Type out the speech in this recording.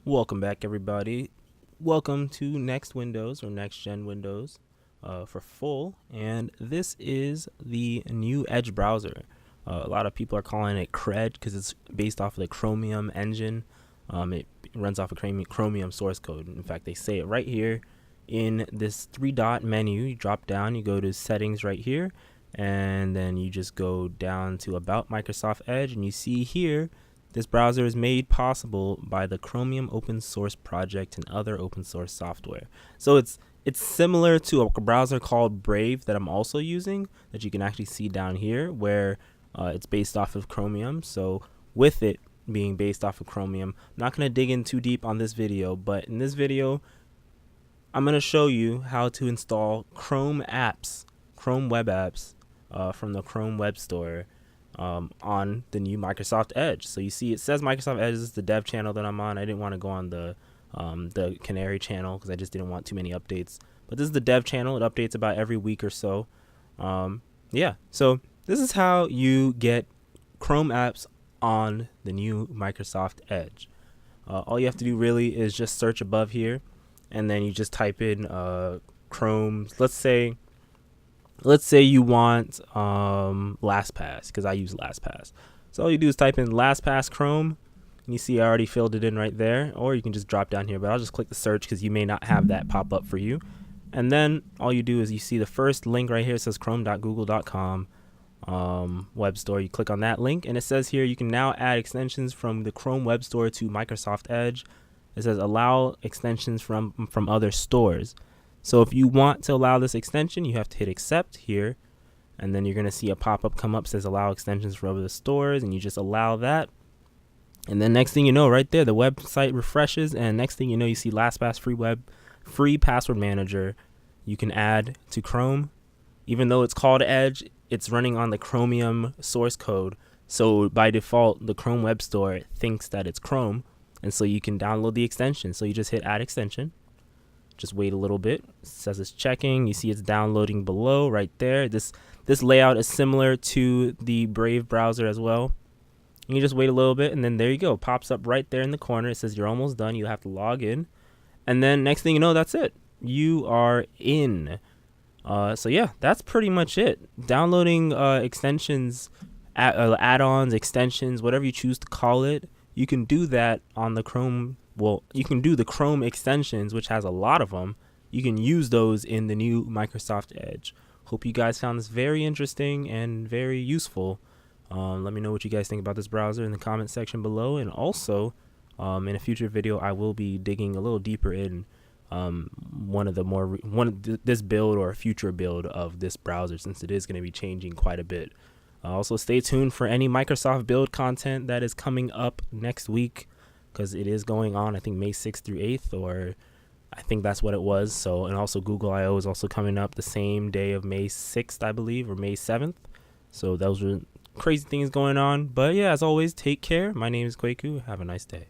Welcome back, everybody. Welcome to Next Windows or Next Gen Windows for full, and this is the new Edge browser. A lot of people are calling it CRED because it's based off of the Chromium engine. It runs off of Chromium source code. In fact, they say it right here in this three-dot menu. You drop down, you go to Settings right here, and then you just go down to About Microsoft Edge, and you see here this browser is made possible by the Chromium open source project and other open source software. So it's similar to a browser called Brave that I'm also using that you can actually see down here, where it's based off of Chromium. So with it being based off of Chromium, I'm not going to dig in too deep on this video, but in this video I'm going to show you how to install Chrome web apps from the Chrome Web Store on the new Microsoft Edge. So you see it says Microsoft Edge is the dev channel that I'm on. I didn't want to go on the Canary channel because I just didn't want too many updates. But this is the dev channel. It updates about every week or so. Yeah, so this is how you get Chrome apps on the new Microsoft Edge. All you have to do really is just search above here, and then you just type in Chrome. Let's say you want LastPass, because I use LastPass. So all you do is type in LastPass Chrome, and you see I already filled it in right there, or you can just drop down here, but I'll just click the search because you may not have that pop up for you. And then all you do is you see the first link right here. It says chrome.google.com web store. You click on that link, and it says here you can now add extensions from the Chrome Web Store to Microsoft Edge. It says allow extensions from other stores. So if you want to allow this extension, you have to hit accept here, and then you're going to see a pop-up come up, says allow extensions for other stores, and you just allow that. And then next thing you know, right there, the website refreshes, and next thing you know, you see LastPass free password manager you can add to Chrome. Even though it's called Edge, it's running on the Chromium source code. So by default, the Chrome Web Store thinks that it's Chrome, and so you can download the extension. So you just hit add extension. Just wait a little bit. It says it's checking. You see it's downloading below right there. This layout is similar to the Brave browser as well. And you just wait a little bit, and then there you go. It pops up right there in the corner. It says you're almost done. You have to log in. And then next thing you know, that's it. You are in. So yeah, that's pretty much it. Downloading extensions, add-ons, extensions, whatever you choose to call it, you can do that on the Chrome. Well, you can do the Chrome extensions, which has a lot of them. You can use those in the new Microsoft Edge. Hope you guys found this very interesting and very useful. Let me know what you guys think about this browser in the comment section below. And also, in a future video, I will be digging a little deeper in this build or a future build of this browser, since it is going to be changing quite a bit. Also, stay tuned for any Microsoft build content that is coming up next week, because it is going on, I think, May 6th through 8th, or I think that's what it was. So, and also Google I/O is also coming up the same day of May 6th, I believe, or May 7th. So those are crazy things going on. But yeah, as always, take care. My name is Kwaku. Have a nice day.